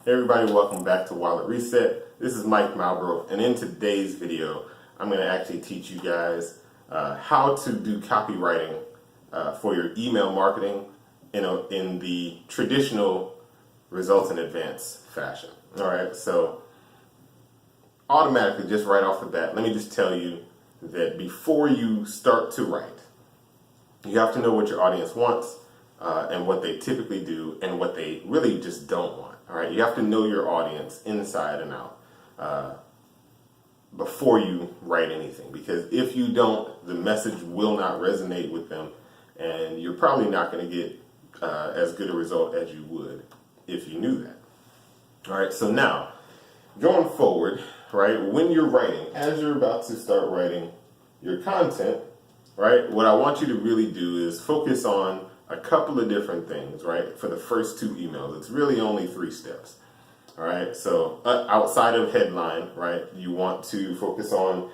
Hey everybody, welcome back to Wallet Reset. This is Mike Malbrough, and in today's video, I'm going to actually teach you guys how to do copywriting for your email marketing in the traditional results in advance fashion. All right, so automatically, just right off the bat, let me just tell you that before you start to write, you have to know what your audience wants and what they typically do and what they really just don't want. All right, you have to know your audience inside and out before you write anything, because if you don't, the message will not resonate with them, and you're probably not going to get as good a result as you would if you knew that. All right, so now going forward, right, when you're writing, as you're about to start writing your content, right, what I want you to really do is focus on a couple of different things, right, for the first 2 emails. It's really only 3 steps. All right, so outside of headline, right, you want to focus on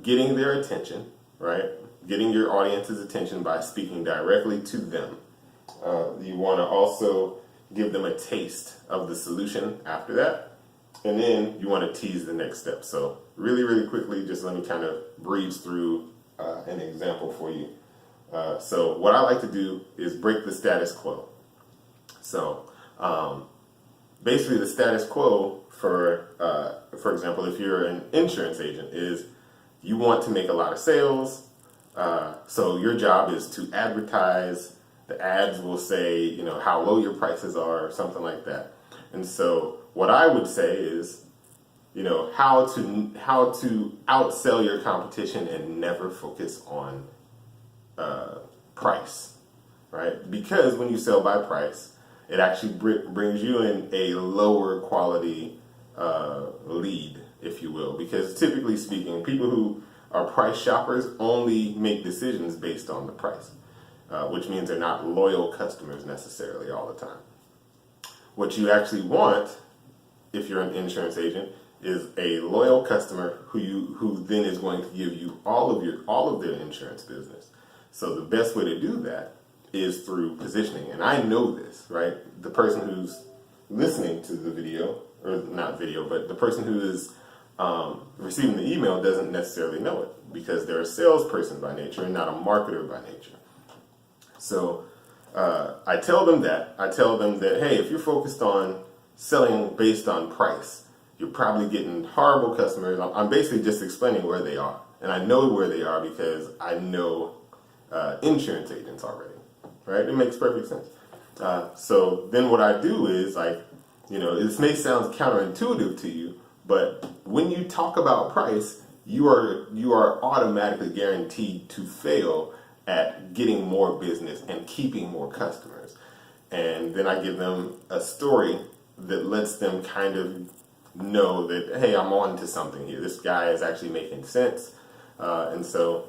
getting their attention, right, getting your audience's attention by speaking directly to them. You want to also give them a taste of the solution after that, and then you want to tease the next step. So really quickly, just let me kind of breeze through an example for you. So what I like to do is break the status quo. So basically the status quo for example, if you're an insurance agent, is you want to make a lot of sales. So your job is to advertise. The ads will say, you know, how low your prices are or something like that. And so what I would say is, you know, how to outsell your competition and never focus on price, right? Because when you sell by price, it actually brings you in a lower quality lead, if you will. Because typically speaking, people who are price shoppers only make decisions based on the price, which means they're not loyal customers necessarily all the time. What you actually want, if you're an insurance agent, is a loyal customer who then is going to give you all of their insurance business. So the best way to do that is through positioning. And I know this, right? The person who's listening to the video, or not video, but the person who is receiving the email doesn't necessarily know it, because they're a salesperson by nature and not a marketer by nature. So I tell them that, hey, if you're focused on selling based on price, you're probably getting horrible customers. I'm basically just explaining where they are. And I know where they are because I know insurance agents already, right? It makes perfect sense. So then what I do is, like, you know, this may sound counterintuitive to you, but when you talk about price, you are automatically guaranteed to fail at getting more business and keeping more customers. And then I give them a story that lets them kind of know that, hey, I'm on to something here. This guy is actually making sense. And so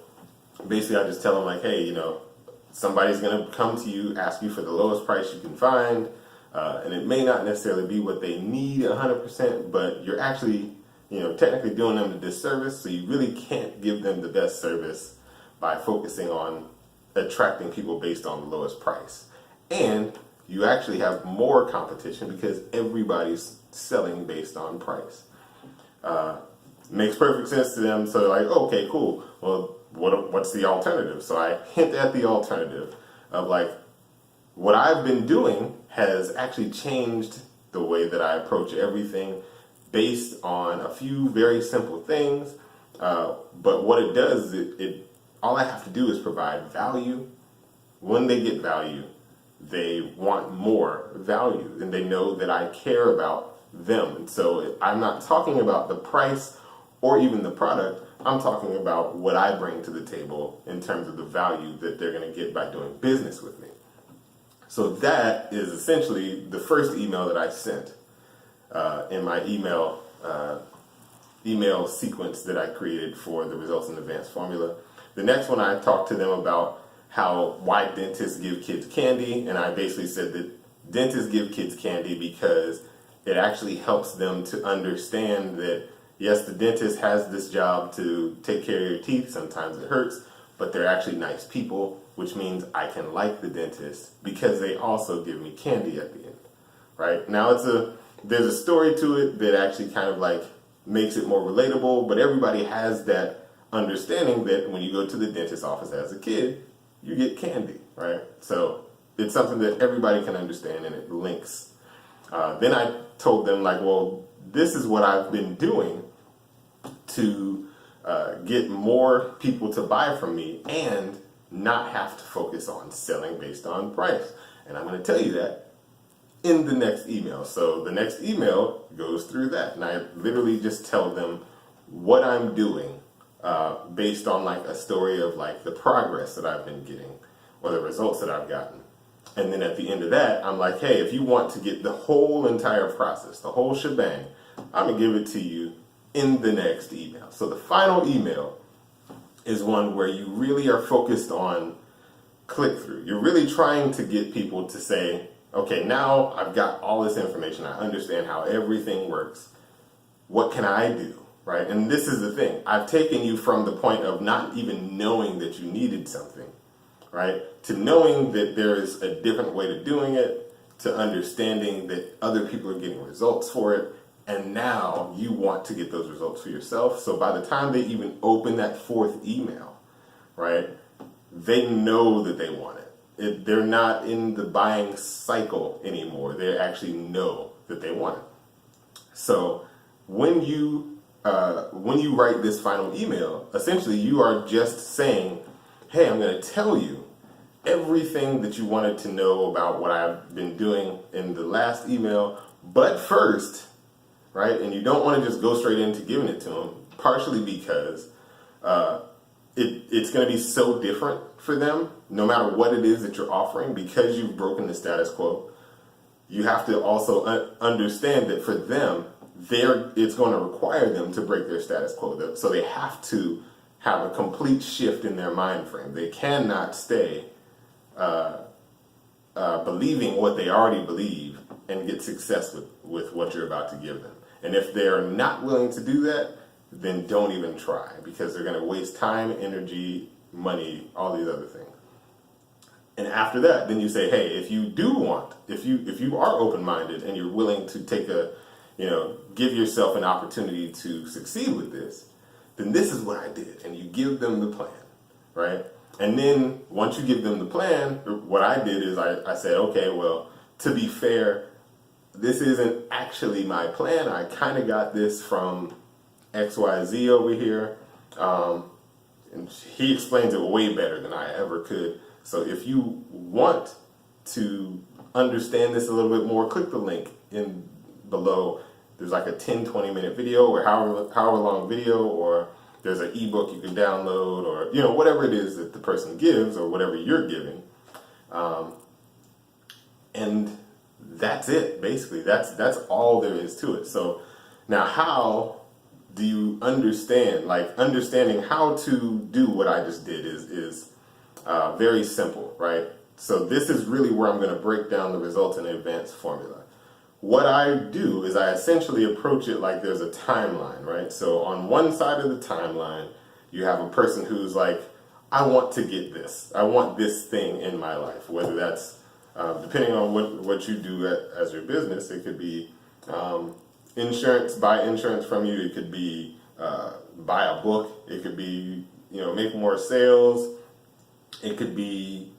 basically I just tell them, like, hey, you know, somebody's going to come to you, ask you for the lowest price you can find. And it may not necessarily be what they need 100%, but you're actually, you know, technically doing them a disservice. So you really can't give them the best service by focusing on attracting people based on the lowest price. And you actually have more competition because everybody's selling based on price. Makes perfect sense to them. So they're like, oh, okay, cool. Well, what's the alternative? So I hint at the alternative of, like, what I've been doing has actually changed the way that I approach everything based on a few very simple things. But what it does is all I have to do is provide value. When they get value, they want more value, and they know that I care about them. And so I'm not talking about the price or even the product. I'm talking about what I bring to the table in terms of the value that they're going to get by doing business with me. So that is essentially the first email that I sent in my email sequence that I created for the results in advance formula. The next one, I talked to them about why dentists give kids candy, and I basically said that dentists give kids candy because it actually helps them to understand that, yes, the dentist has this job to take care of your teeth. Sometimes it hurts, but they're actually nice people, which means I can like the dentist because they also give me candy at the end, right? Now it's a there's a story to it that actually kind of like makes it more relatable, but everybody has that understanding that when you go to the dentist's office as a kid, you get candy, right? So it's something that everybody can understand, and it links. Then I told them, like, well, this is what I've been doing to get more people to buy from me and not have to focus on selling based on price. And I'm going to tell you that in the next email. So the next email goes through that, and I literally just tell them what I'm doing based on like a story of like the progress that I've been getting or the results that I've gotten. And then at the end of that, I'm like, hey, if you want to get the whole entire process, the whole shebang, I'm going to give it to you in the next email. So the final email is one where you really are focused on click-through. You're really trying to get people to say, okay, now I've got all this information. I understand how everything works. What can I do, right? And this is the thing. I've taken you from the point of not even knowing that you needed something, right, to knowing that there is a different way to doing it, to understanding that other people are getting results for it, and now you want to get those results for yourself. So by the time they even open that fourth email, right, they know that they want it. They're not in the buying cycle anymore. They actually know that they want it. So when you write this final email, essentially you are just saying, hey, I'm going to tell you everything that you wanted to know about what I've been doing in the last email, but first, right? And you don't want to just go straight into giving it to them, partially because it's going to be so different for them, no matter what it is that you're offering, because you've broken the status quo. You have to also understand that for them, it's going to require them to break their status quo. So they have to have a complete shift in their mind frame. They cannot stay believing what they already believe and get success with what you're about to give them. And if they're not willing to do that, then don't even try, because they're going to waste time, energy, money, all these other things. And after that, then you say, hey, if you are open-minded and you're willing to give yourself an opportunity to succeed with this, then this is what I did. And you give them the plan, right? And then once you give them the plan, what I did is I said, okay, well, to be fair, this isn't actually my plan. I kind of got this from XYZ over here. And he explains it way better than I ever could. So if you want to understand this a little bit more, click the link in below. There's like a 10-20 minute video or however long video, or there's an ebook you can download, or whatever it is that the person gives or whatever you're giving. And that's it, basically. That's all there is to it. So now how do you understand, understanding how to do what I just did is very simple, right? So this is really where I'm going to break down the results in advanced formula. What I do is I essentially approach it like there's a timeline, right? So on one side of the timeline, you have a person who's like, I want to get this. I want this thing in my life, whether that's, depending on what you do as your business, it could be insurance, buy insurance from you. It could be buy a book. It could be, make more sales. It could be,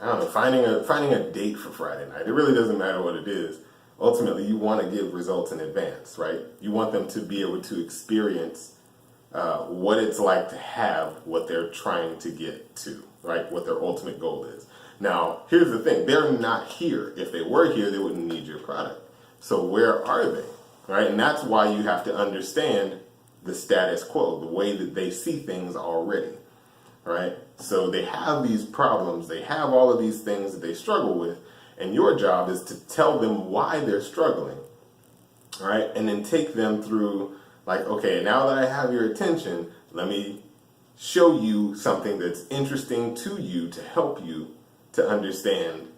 I don't know, finding a date for Friday night. It really doesn't matter what it is. Ultimately, you want to give results in advance, right? You want them to be able to experience what it's like to have what they're trying to get to, right? What their ultimate goal is. Now, here's the thing. They're not here. If they were here, they wouldn't need your product. So where are they, right? And that's why you have to understand the status quo, the way that they see things already, right? So they have these problems. They have all of these things that they struggle with. And your job is to tell them why they're struggling, right? And then take them through, like, okay, now that I have your attention, let me show you something that's interesting to you to help you to understand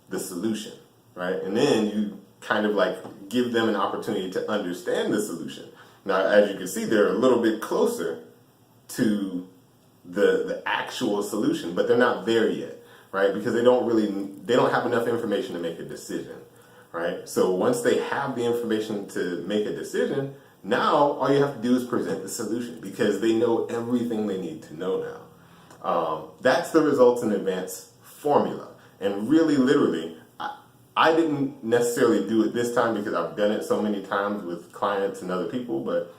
the solution, right? And then you kind of like give them an opportunity to understand the solution. Now, as you can see, they're a little bit closer to the actual solution, but they're not there yet, right? Because they don't have enough information to make a decision, right? So once they have the information to make a decision, now all you have to do is present the solution because they know everything they need to know now. That's the results in advance formula. And really, literally, I didn't necessarily do it this time because I've done it so many times with clients and other people, but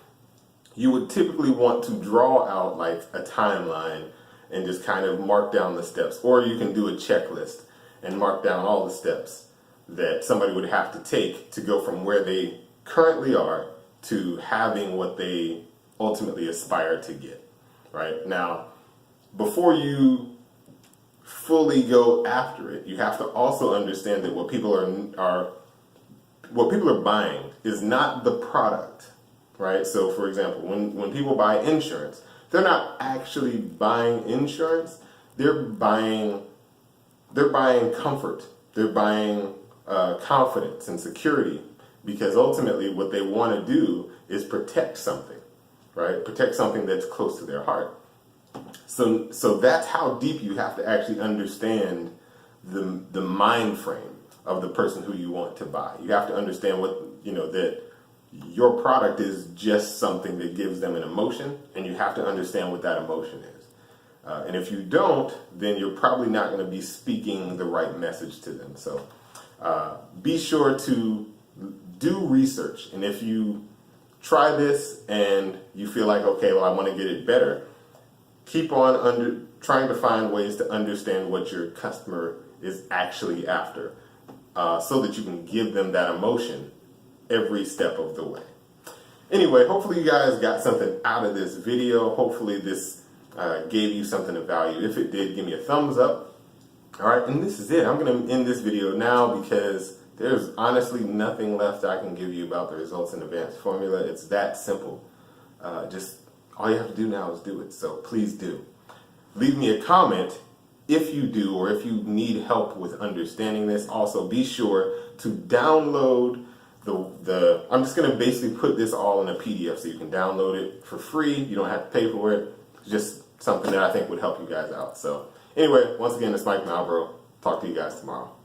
you would typically want to draw out like a timeline and just kind of mark down the steps. Or you can do a checklist and mark down all the steps that somebody would have to take to go from where they currently are to having what they ultimately aspire to get, right? Now, before you fully go after it, you have to also understand that what people are buying is not the product, right? So for example, when people buy insurance, they're not actually buying insurance, they're buying comfort, they're buying confidence and security, because ultimately what they want to do is protect something, right? Protect something that's close to their heart. So that's how deep you have to actually understand the mind frame of the person who you want to buy. You have to understand that your product is just something that gives them an emotion, and you have to understand what that emotion is. And if you don't, then you're probably not going to be speaking the right message to them. So be sure to do research. And if you try this and you feel like, okay, well, I want to get it better, keep on trying to find ways to understand what your customer is actually after, so that you can give them that emotion every step of the way. Anyway, hopefully you guys got something out of this video. Hopefully this gave you something of value. If it did, give me a thumbs up. All right, and this is it. I'm going to end this video now because there's honestly nothing left I can give you about the results in advance formula. It's that simple. Just all you have to do now is do it. So please do. Leave me a comment if you do, or if you need help with understanding this. Also, be sure to download I'm just going to basically put this all in a PDF so you can download it for free. You don't have to pay for it. It's just something that I think would help you guys out. So anyway, once again, it's Mike Malbro. Talk to you guys tomorrow.